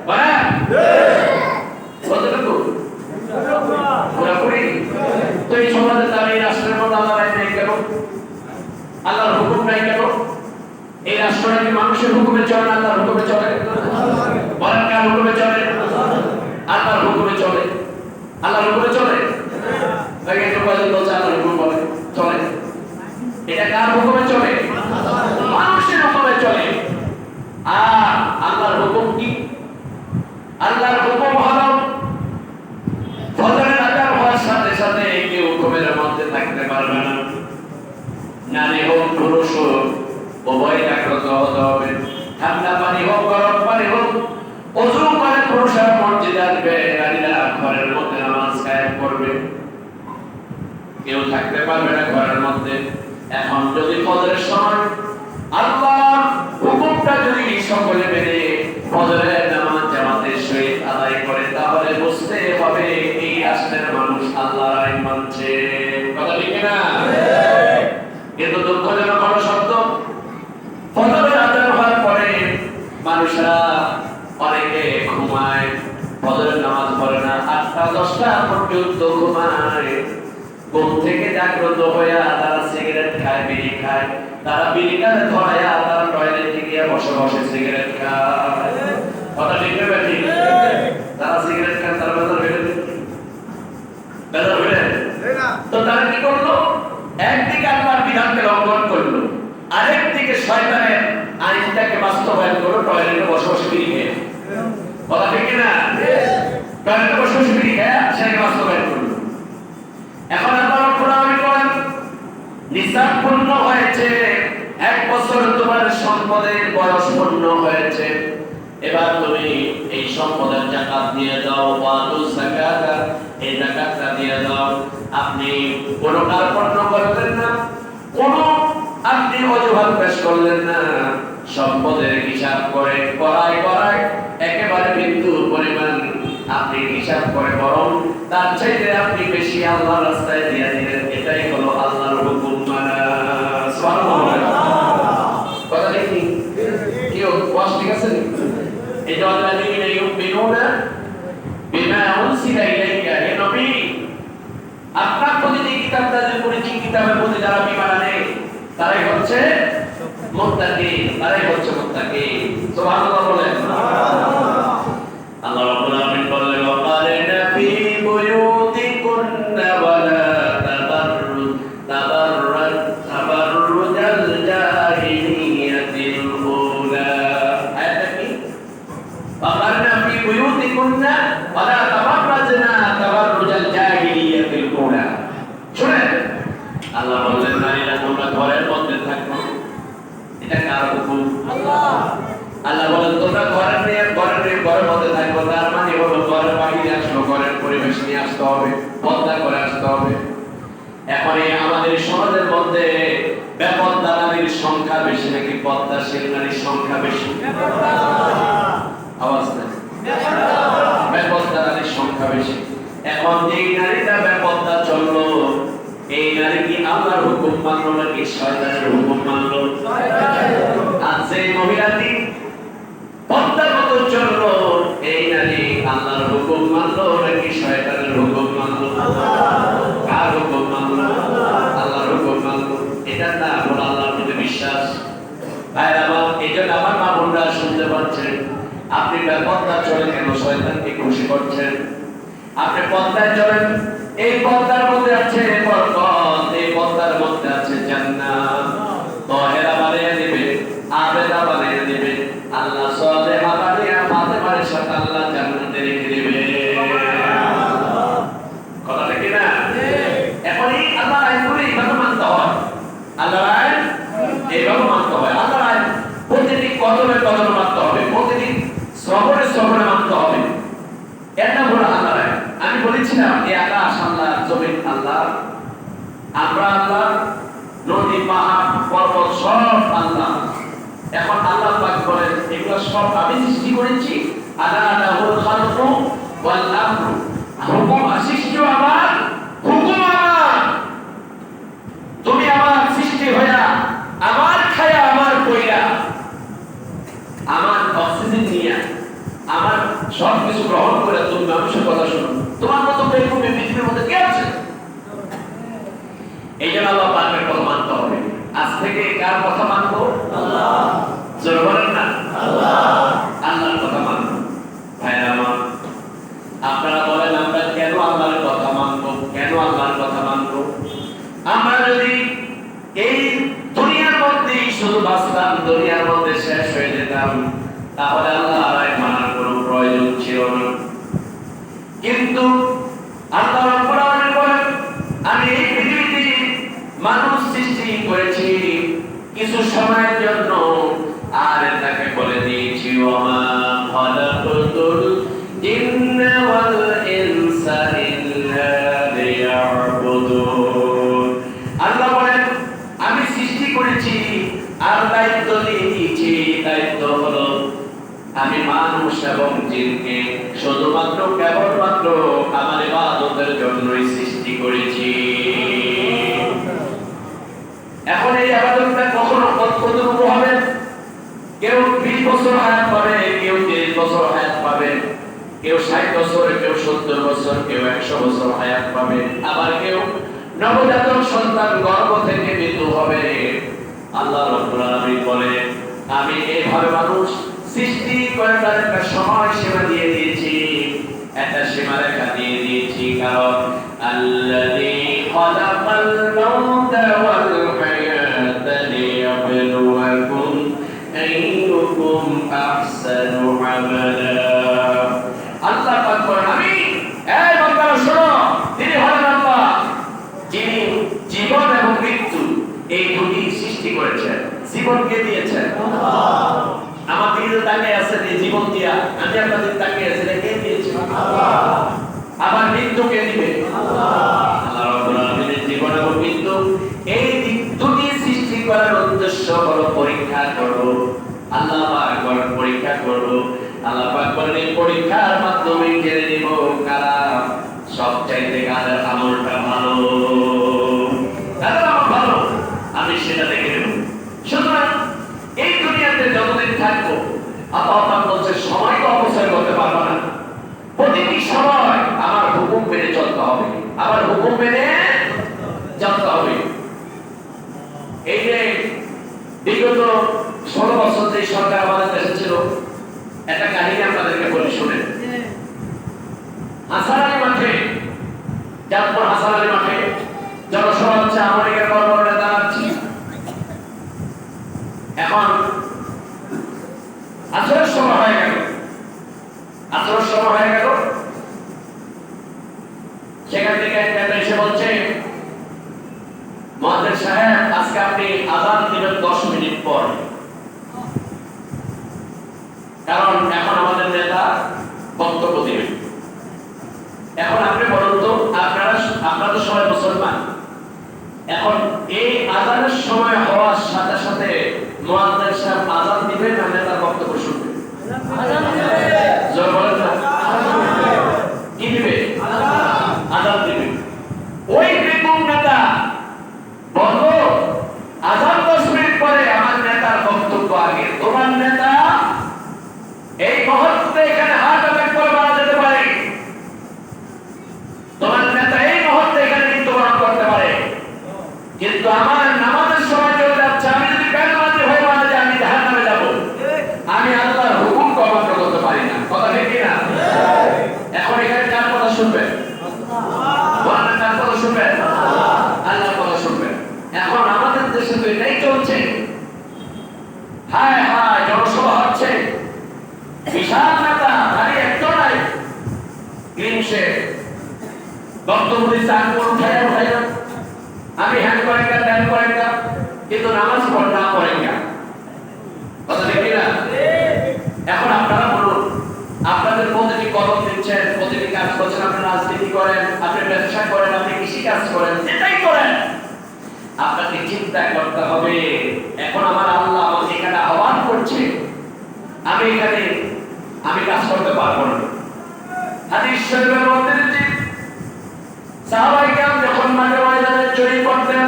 বলেন কতটুকু? পুরোপুরি। তো এই সমাজে তার এই রাষ্ট্রের মধ্যে আল্লাহর আইন নেই কেন? আল্লাহর হুকুম নাই কেন? এই রাষ্ট্রটা কি মানুষের হুকুমে চলে না আল্লাহর হুকুমে চলে? বলেন কার হুকুমে চলে? আল্লাহর হুকুমে চলে। আল্লাহর হুকুমে চলে? তাই একটু কয়জন বলছে আল্লাহর হুকুম বলে চলে। এটা কার হুকুমে চলে? মানুষের হুকুমে চলে। আর আল্লাহর হুকুম হলো ফজরের আজান হওয়ার সাথে সাথে কেউ হুকুমের মধ্যে থাকতে পারবে না। নারী হোক পুরুষ হোক উভয় জাগ্রত হতে হবে। ঠান্ডা পানি হোক গরম পানি হোক ওযু করে পুরুষরা মসজিদে আসবে, নারীরা ঘরের মধ্যে নামাজ কায়েম করবে। কেউ থাকতে পারবে না ঘরের মধ্যে। এখন যদি ফজরের সময় আল্লাহর হুকুমটা যদি সকলে মেনে ফজরের নামাজ জামাতের সহিত আদায় করে, তাহলে বুঝতে হবে এই রাষ্ট্রের মানুষ আল্লাহর আইন মানছে। কথা ঠিক না? কিন্তু দুঃখজনক হলো সত্য, ফজরের আজান হওয়ার পরে মানুষরা অনেকে ঘুমায়, ফজরের নামাজ পড়ে না, 8টা 10টা পর্যন্ত ঘুমায়। ঘুম থেকে জাগ্রত হইয়া তারা সিগারেট খায়, বিড়ি খায়। তারা বিড়িটারে ধরাইয়া তারা টয়লেটে গিয়ে বসে বসে সিগারেট খায়। কথা ঠিক না ঠিক? তারা সিগারেট খায়, তারা বেজার হইলে তো তারা কি করলো? একদিকে আল্লাহর বিধানকে লঙ্ঘন করলো, আরেকদিকে শয়তানের আইনটাকে বাস্তবায়ন করলো, টয়লেটে বসে বসে বিড়ি খেয়ে। কথা ঠিক না? টয়লেটে বসে বসে বিড়ি খেয়ে সেটাকে বাস্তবায়ন করলো। এখন আল্লাহ রাব্বুল আলামিন বলেন, নিসাব পূর্ণ হয়েছে, 1 বছর তোমার সম্পদের বয়স পূর্ণ হয়েছে, এবার তুমি এই সম্পদের যাকাত দিয়ে দাও। ওয়াতু যাকাতা, এই যাকাতটা দিয়ে দাও। আপনি কোনো কার্পণ্য করলেন না, কোনো আপনি অজুহাত পেশ করলেন না, সম্পদের হিসাব করে করায় একেবারে বিন্দুর পরিমাণ আপনি হিসাব করে বরং তার চাইতে আপনি বেশি আল্লাহর রাস্তায় দিয়ে দিলেন। এটাই হলো আল্লাহর হুকুম মানা। সুবহানাল্লাহ। কথা দেখি কেউ ওয়াজ ঠিক আছে? এই আল্লাযীনা ইউমিনুনা বিমা উনসিলা ইলাইকা, হে নবী আপনার প্রতি যে কিতাব নাযিল করেছি, কিতাবের প্রতি যারা ঈমান আনে তারাই হচ্ছে মুত্তাকি, তারাই হচ্ছে মুত্তাকি। সুবহানাল্লাহ বলেন। আল্লাহ রাব্বুল আলামিন বলেন, ওয়াকারনা ফি বুয়ুতিকুন্না ওয়ালা তাবাররুজাল জাহিলিয়াতিল উলা। আয়াতটা কি? ওয়াকারনা ফি বুয়ুতিকুন্না ওয়ালা তাবাররাজনা তাবাররুজাল জাহিলিয়াতিল উলা। শুনেন, আল্লাহ বলেন নারীরা তোমরা ঘরের মধ্যে থাকো। এটা কার হুকুম? আল্লাহ। আল্লাহ বলেন তোমরা ঘরের মধ্যে থাকো, তার মানে হলো ঘরের বাহিরে আসলো, ঘরের পরিবেশ নিয়ে আসতে হবে, পর্দা করে আসতে হবে। এখন এই আমাদের সমাজের মধ্যে বেপর্দা নারীর সংখ্যা বেশি নাকি পর্দাশীল নারীর সংখ্যা বেশি? আওয়াজ নেই। বেপর্দা নারীর সংখ্যা বেশি। এখন এই নারীটা বেপর্দা চললো, এই নারী কি আল্লাহর হুকুম মানলো নাকি শয়তানের হুকুম মানলো? আর সেই মহিলাটি পর্দা মতো চললো, এই নারী আল্লাহর হুকুম মানলো নাকি শয়তানের হুকুম মানলো? কার হুকুম মানলো? আল্লাহর হুকুম মানলো। এটা না হলো আল্লাহর প্রতি বিশ্বাস। ভাইরা আমার, এই জন্য আমার মা বোনরা শুনতে পাচ্ছেন, আপনি বেপর্দা চলে কেন শয়তানকে খুশি করছেন? আপনি পর্দায় চলেন, এই পর্দার মধ্যে আছে বরকত, এই পর্দার মধ্যে আছে জান্নাত। তাহেরা বানিয়ে দিবে, আবেদা বানিয়ে দিবে, আল্লাহ সালেহা বানিয়ে ফাতেমার সাথে আল্লাহ জান্নাতে রেখে দিবে। কথা ঠিক না? এখন এই আল্লাহর আইনগুলো এইভাবে মানতে হয়। আল্লাহর আইন এইভাবে মানতে হয়। আল্লাহর আইন প্রতিটি কদমে কদমে মানতে হবে, প্রতিটি শ্রবণে শ্রবণে মানতে হবে। এটা হলো আল্লাহর আইন। আমি বলেছিলাম এই আকাশ আল্লাহ, জমিন আল্লাহ, আমরা আল্লাহ, নদী পাহাড় পর্বত সব আল্লাহ। এখন আল্লাহ পাক বলেন এগুলো সব আমি সৃষ্টি করেছি। আলা লাহুল খালকু ওয়াল আমরু, হুকুম সৃষ্টি আমার, হুকুম আমার। তুমি আমার সৃষ্টি হইয়া, আমার খায়া, আমার কইরা, আমার অক্সিজেন নিয়া, আমার সব কিছু গ্রহণ করে তুমি মানুষের কথা শোনো। তোমার মতো প্রেমী পৃথিবীর মধ্যে কে আছে? এই জন্য আল্লাহ পাকের কথা মানতে হবে। আজ থেকে কার কথা মানবো? আল্লাহ। জোরে বলেন না, আল্লাহ। আল্লাহর কথা মানবো। ভাইরা আমার, আপনারা বলেন আমরা কেন আল্লাহর কথা মানবো? কেন আল্লাহর কথা মানবো? আমরা যদি এই দুনিয়ার মধ্যে শুধু বাঁচতাম, দুনিয়ার মধ্যে শেষ হয়ে যেতাম, তাহলে আল্লাহর আইন মানার কোনো প্রয়োজন ছিল ছিল না। কিন্তু আল্লাহ রাব্বুল আলামিন বলেন, আমি এই পৃথিবীতে মানুষ সৃষ্টি করেছি কিছু সময়ের জন্য, আর তাকে বলে দিয়েছি ওমা খালাকাতুল জিন্না ওয়াল ইনসা ইল্লা লিয়াবুদুন। আল্লাহ বলেন, আমি সৃষ্টি করেছি আর দায়িত্ব দিয়ে দিয়েছি, দায়িত্ব হলো আমি মানুষ এবং জিনকে শুধুমাত্র কেবলমাত্র আমার ইবাদতের জন্যই সৃষ্টি করেছি। এখন এই ইবাদতটা কখনো কতটুকু হবে? কেউ 20 বছর হায়াত পাবে, কেউ 30 বছর হায়াত পাবে, কেউ 60 বছর, কেউ 70 বছর, কেউ 100 বছর হায়াত পাবে, আবার কেউ নবজাতক সন্তান গর্ভ থেকে মৃত্যু হবে। আল্লাহ রাব্বুল আলামিন বলে, আমি এইভাবে মানুষ সৃষ্টি করে তার একটা সময় সীমা দিয়ে দিয়েছি, একটা সীমারেখা দিয়ে দিয়েছি। কারণ আল্লাযী খালাকাল মাউতা ওয়াল হায়াতা লিয়াবলুয়াকুম আইয়ুকুম আহসানু আমালা। আল্লাহ পাক বলেন, আমি এই বান্দারা শোনো, তিনি হলেন আল্লাহ যিনি জীবন এবং মৃত্যু এই দুটি সৃষ্টি করেছেন। জীবনকে দিয়েছেন আল্লাহ। আমার দিকে তাকিয়ে আছেন এই জীবন দিয়া, আমি আপনাদের তাকিয়ে আছি, কে দিয়েছে? আল্লাহ। আবার মৃত্যু কে দিবে? আল্লাহ। আল্লাহ রাব্বুল আলামিনের জীবন এবং মৃত্যু এই দুটি সৃষ্টি করার উদ্দেশ্য হলো পরীক্ষা করব। আল্লাহ পাক বলেন পরীক্ষা করব। আল্লাহ পাক বলেন এই পরীক্ষার মাধ্যমে জেনে নিব কারা সবচাইতে কাদের আমলটা ভালো, কাদের আমল ভালো, আমি সেটা দেখে নেব। সুতরাং এই দুনিয়াতে যতদিন থাকবো, আল্লাহ বলছে সময়কে অপচয় করতে পারবো না। প্রতিটি সময় আমার হুকুম মেনে চলতে হবে, আমার হুকুম মেনে চলতে হবে। এই যে বিগত 16 বছর যে সরকার আমাদের দেশে ছিল, একটা কাহিনী আপনাদেরকে বলি শুনেন। হাসান আলী মাঠে, জামপুর হাসান আলী মাঠে জনসভা হচ্ছে, আমেরিকার বড় বড় নেতা আছে। এখন আসরের সময় হয়ে গেল, আসরের সময় হয়ে গেল, সেখান থেকে একটা এসে বলছে, মুয়াজ্জিন সাহেব আজকে আপনি আযান দিবেন 10 মিনিট পর, কারণ এখন আমাদের নেতা বক্তব্য দিবেন। এখন আপনি বলুন তো, আপনারা তো সবাই মুসলমান, এখন এই আযানের সময় হওয়ার সাথে সাথে মুয়াজ্জিন সাহেব আযান দিবেন না নেতার বক্তব্য শুনবেন? আযান দিবে। জোরে বলেন না। কি দিবে? আযান দিবে। ওই বেকুব নেতা বলবো আযান 10 মিনিট পরে আমার নেতার বক্তব্য আগে। তোমার নেতা এই মুহূর্তে এখানে হার্ট অ্যাটাক করে মারা যেতে পারে, তোমার নেতা এই মুহূর্তে এখানে মৃত্যুবরণ করতে পারে, কিন্তু আমার নামাজের সময় চলে যাচ্ছে, আমি যদি বেনামাজি হয়ে মারা যাই আমি জাহান্নামে যাব। আমি আল্লাহর হুকুম অমান্য করতে পারি না। কথা ঠিক কি না? এখন এখানে কার কথা শুনবেন? আল্লাহ। কার কথা শুনবেন? আল্লাহর কথা শুনবেন। এখন আমাদের দেশে তো এটাই চলছে। হায় হায়, জনসভা হচ্ছে, বিশাল নেতা খালি একজন নাই, গ্রিনশে বক্তব্য দিচ্ছে, উঠাই না, আমি হ্যান্ড করেন না, ধ্যান করেন না, কিন্তু নামাজ পড় না পড়েন না। কথা দেখি না? এখন আপনারা বলুন, আপনাদের প্রতিটি কদম দিচ্ছেন, প্রতিটি কাজ করছেন, আপনি রাজনীতি করেন, আপনি ব্যবসা করেন, আপনি কৃষি কাজ করেন, যেটাই করেন, আপনাকে চিন্তা করতে হবে এখন আমার আল্লাহ আমাকে এখানে আহ্বান করছে, আমি এখানে আমি কাজ করতে পারবো না। হাদিস শরীফের মধ্যে যে সাহাবায়ে কেরাম যখন মাঠে ময়দানে জড়িয়ে পড়তেন,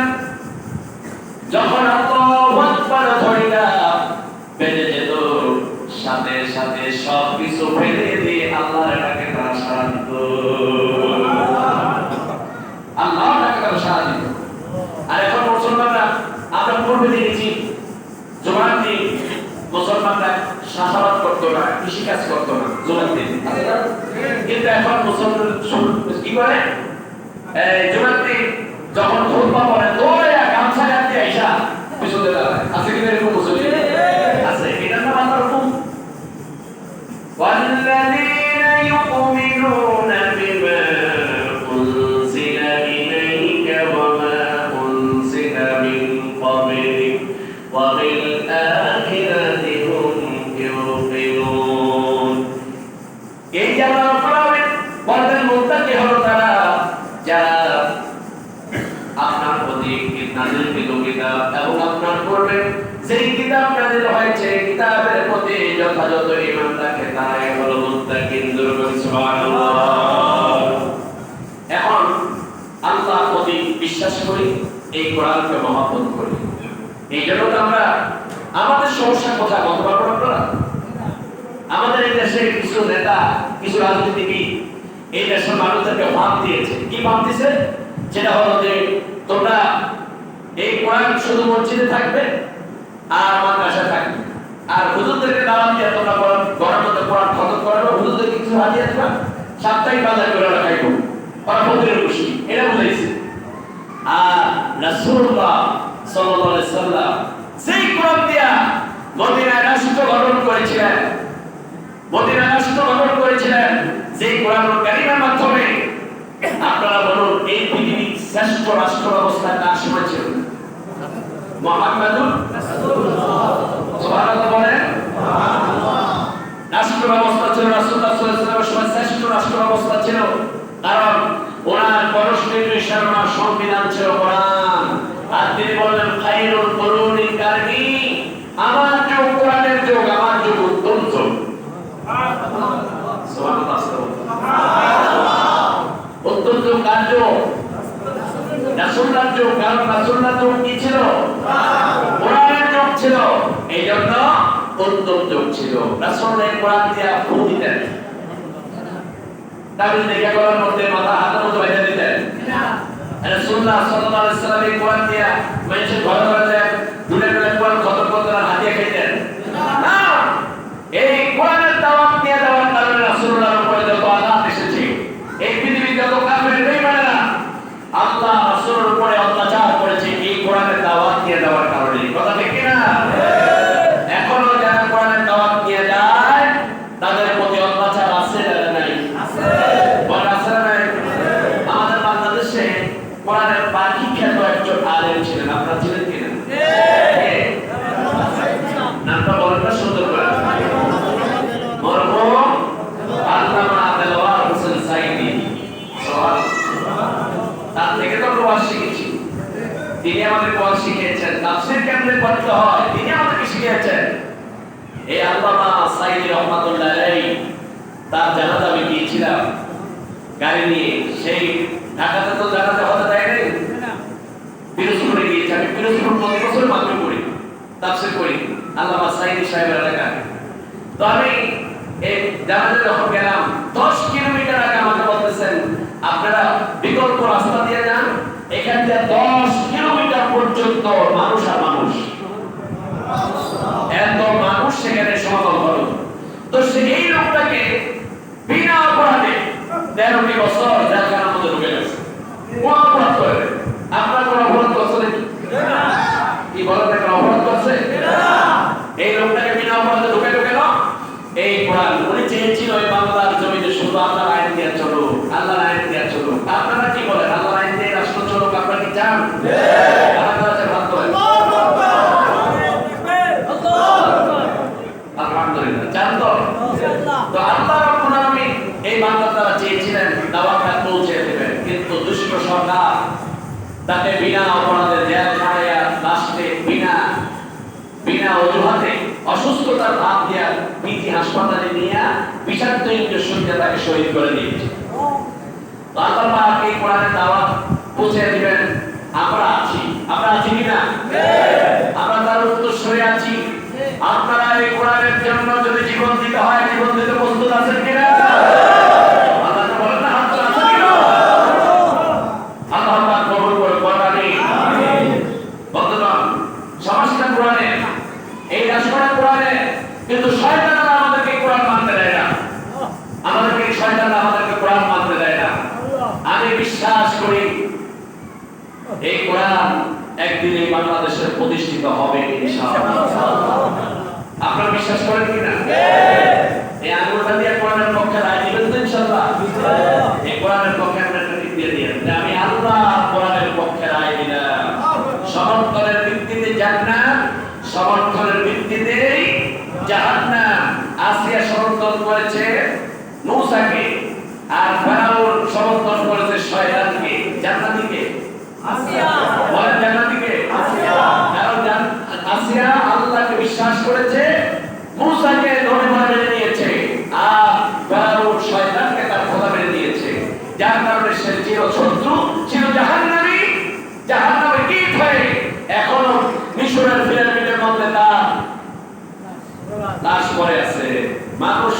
যখন আল্লাহু আকবার ধরিয়া বেজে যেত, সাথে সাথে সব কিছু ফেলে দিয়ে আল্লাহর ডাকে তারা সাড়া দিত। আল্লাহর ডাকে তারা সাড়া দিত। আর এখন মুসলমানরা, আমরা পূর্বে দেখেছি জুমার দিন মুসলমানরা চাষাবাদ করতো না, কৃষি কাজ করতো না জুমার দিন, কিন্তু এখন মুসলমান কি করে? জুমার দিন যখন খুতবা পড়ে দৌড়ে গামছা গাঁথতে আইসা পিছনে দাঁড়ায়। আছে কিনা এরকম মুসলমান? আছে। এটার নাম আল্লাহর হুকুম। والذين যথাযথ ঈমান রাখে তারাই হলো মুত্তাকিন। সুবহানাল্লাহ। এখন আল্লাহ প্রতি বিশ্বাস করি, এই কোরআনকে মহব্বত করি। এই জন্য তো আমরা আমাদের সমস্যা কোথায় বলতে পারবো আপনারা? আমাদের এই দেশে কিছু নেতা, কিছু রাজনীতিবিদ এই দেশের মানুষদেরকে ভাব দিয়েছে। কি ভাব দিয়েছে? যেটা হলো যে তোমরা এই কোরআন শুধু মসজিদে থাকবে আর মাদ্রাসায় থাকবে, আর হুজুরদেরকে দাওয়াত দিয়ে তোমরা ঘরের মধ্যে কোরআন খতম করাবে, হুজুরদের কিছু হাদিয়া দিবা, সাপ্তাহিক বাজার করে রাখাইব, ওরা ফকিরের খুশি, এটা বুঝাইছে। আর রাসূলুল্লাহ সাল্লাল্লাহু আলাইহি সাল্লাম যেই কোরআন দিয়া মদিনায় রাষ্ট্র গঠন করেছিলেন, মদিনায় রাষ্ট্র গঠন করেছিলেন, যেই কোরআনুল কারীমের মাধ্যমে আপনারা বলুন এই পৃথিবীর শ্রেষ্ঠ রাষ্ট্র ব্যবস্থা কার সময় ছিল? মুহাম্মাদুর রাসূলুল্লাহ। সুবহানাল্লাহ বলেন। রাষ্ট্র ব্যবস্থা ছিল রাসূলুল্লাহ সাল্লাল্লাহু আলাইহি ওয়াসাল্লামের সময় শ্রেষ্ঠ রাষ্ট্র ব্যবস্থা ছিল, কারণ ওনার পরশনির্দেশনা ওনার সংবিধান ছিল কোরআন। আর তিনি বললেন খায়রুল কুরুনি কারনি, আমার যুগ কোরআনের যুগ, আমার যুগ উত্তম যুগ। সুবহানাল্লাহ। উত্তম যুগ কার যুগ? রাসূলুল্লাহর যুগ। কারণ রাসূলুল্লাহর যুগ কি ছিল? কোরআনের যুগ ছিল, এই জন্য উত্তম যুগ ছিল। রাসূলের কোরআন দিয়া ফু দিতেন, তাবিজ দেখা করার মধ্যে মাথা হাতের মধ্যে বাইরে দিতেন না। রাসূলুল্লাহ সাল্লাল্লাহু আলাইহি ওয়াসাল্লাম এই কোরআন দিয়া মানুষের ঘরে ঘরে দুলে দুলে কোরআন খতম করতে আর হাদিয়া খাইতেন না। এই কোরআনের দাওয়াত দিয়ে দেওয়ার কারণে রাসূলুল্লাহর উপরে যত আযাব এসেছে, এই পৃথিবীর যত কাফের বেঈমানেরা আল্লাহ রাসূলের উপরে অত্যাচার করেছে এই কোরআনের দাওয়াত দিয়ে দেওয়ার কারণে। কথা ঠিক কি না? এখনো যারা কোরআনের দাওয়াত দিয়ে যায় তাদের প্রতি অত্যাচার আছে না নাই? আছে। বলা আছে না নাই? আমাদের বাংলাদেশে কোরআনের পাখি খ্যাত একজন আলেম ছিলেন, আপনারা ছিলেন কিনা? নামটা বলেন না সুন্দর করে। মরহুম আল্লামা দেলোয়ার হোসেন সাইদি। তার থেকে তো কোরআন শিখেছি, তিনি আমাদের কোরআন শিখিয়েছেন। তাফসীর কেমনে পড়তে হয় তিনি আমাদেরকে শিখিয়েছেন। এই আল্লামা সাইদি রহমাতুল্লাহ আলাইহি তার জানাজা আমি গিয়েছিলাম গাড়ি নিয়ে। সেই ঢাকাতে তো জানাজা হতে দেয় নাই, পিরোজপুরে গিয়েছি। আমি পিরোজপুর প্রতি বছর মাহফিল করি, তাফসীর করি আল্লামা সাইদি সাহেবের এলাকায়। তো আমি এই জানাজা যখন গেলাম 10 কিলোমিটার আগে আমাকে বলতেছেন আপনারা বিকল্প রাস্তা দিয়ে যান, এখান থেকে 10 কিলোমিটার পর্যন্ত মানুষ আর মানুষ, এত মানুষ সেখানে সমাগম হলো। তো এই লোকটাকে বিনা অপরাধে 13টি বছর জেলখানার মধ্যে ঢুকে গেছে। কোন অপরাধ করে? আপনার কোন অপরাধ করছে নাকি? কি বলেন, একটা অপরাধ করছে? এই লোকটাকে বিনা অপরাধে ঢুকে গেল। এই কোরআন উনি চেয়েছিল এই বাংলার জমিনে শুধু আল্লাহর আইন দিয়ে চলুক, আল্লাহর আইন দিয়ে চলুক। আপনারা কি বলেন? আল্লাহর আইন দিয়ে রাষ্ট্র চলুক, আপনারা কি চান? আলহামদুলিল্লাহ, চান তো? তো আল্লাহ রাব্বুল আলামিন এই বান্দার দ্বারা চেয়েছিলেন দাওয়াতটা পৌঁছে দেবেন, কিন্তু দুষ্ট সরকার তাকে বিনা অপরাধে জেলখানায় লাস্টে বিনা অজুহাতে অসুস্থতার ভাব দিয়া পিজি হাসপাতালে নিয়ে বিষাক্ত ইঞ্জেকশন দিয়ে তাকে শহীদ করে দিয়েছে। তো আল্লাহ পাক এই কোরআনের দাওয়াত পৌঁছে দিবেন। আমরা আছি কিনা? আমরা তার উত্তরসূরি আছি। আপনারা এই কোরআনের জন্য যদি জীবন দিতে হয়, জীবন দিতে প্রস্তুত আছেন কিনা? আল্লাহ বলেন না, হাত আছে কিনা? আল্লাহ পাক কবুল করে কোরআনে। আমিন। বন্ধুগণ, সমাজটা কোরআনে, এই রাষ্ট্রটা কোরআনে, কিন্তু শয়তানরা আমাদেরকে কোরআন মানতে দেয় না। শয়তানরা আমাদেরকে কোরআন মানতে দেয় না। আমি বিশ্বাস করি এই কোরআন একদিন এই বাংলাদেশে প্রতিষ্ঠিত হবে ইনশাআল্লাহ। আপনারা বিশ্বাস করেন কিনা? এই আঙ্গুলটা দিয়ে কোরআনের পক্ষে রায় দিবেন তো ইনশাআল্লাহ? এই কোরআনের পক্ষে আমরা একটা টিক দিয়ে দিন যে আমি আল্লাহ কোরআনের পক্ষে রায় দিলাম। সমর্থনের ভিত্তিতে জান্নাত, সমর্থনের ভিত্তিতে জাহান্নাম। আসিয়া সমর্থন করেছে মূসাকে, আর ফেরাউন সমর্থন করেছে শয়তানকে। জান্নাতীকে আসিয়া বলেন, জান্নাতীকে আসিয়া। কারণ আসিয়া আল্লাহকে বিশ্বাস করেছে, মূসাকে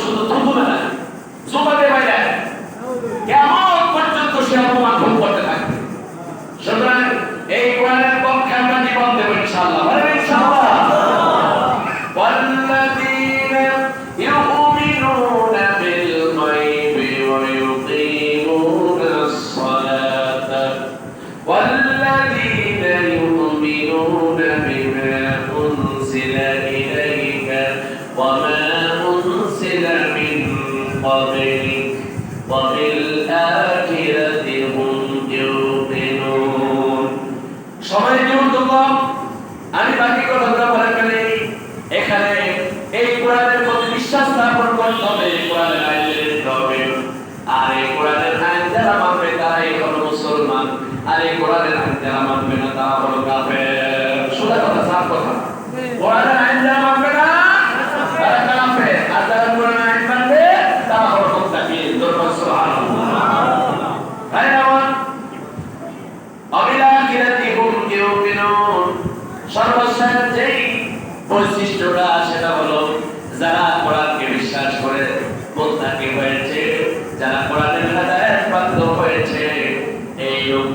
শুধু থুতু না জোবাতে বাইরে কিয়ামত পর্যন্ত সে অপমান ভোগ করতে থাকবে। সুতরাং এই কোরআনের পক্ষে আমরা জীবন দেব ইনশাআল্লাহ, বলেন ইনশাআল্লাহ। والذين يؤمنون بالغيب ويقيمون الصلاة والذين يؤمنون بما أنزل إليك وما أنزل من قبلك وبالآخرة هم يوقنون। সবাই বন্ধুগণ, আমি বাকি কথাগুলো বলে ফেলি। এখানে এই কোরআনের প্রতি বিশ্বাস স্থাপন করতে হবে, কোরআনের আইন মেনে হবে। আর এই কোরআনের আইন যারা মানবে তারাই হলো মুসলমান, আর এই কোরআনের আইন যারা মানবে না তারা হলো কাফের। সোজা কথা, সাফ কথা। কোরআনের আইন যারা মানবে না তারা কাফের, আর যারা কোরআনের আইন মানবে তারা হলো মুত্তাকিন। সুবহানাল্লাহ। তাই না? অবিলাখিরাতি হুম ইউকিনুন। সর্বশেষ যেই বৈশিষ্ট্যটা সেটা হলো যারা কোরআনকে বিশ্বাস করে মুত্তাকি হয়ে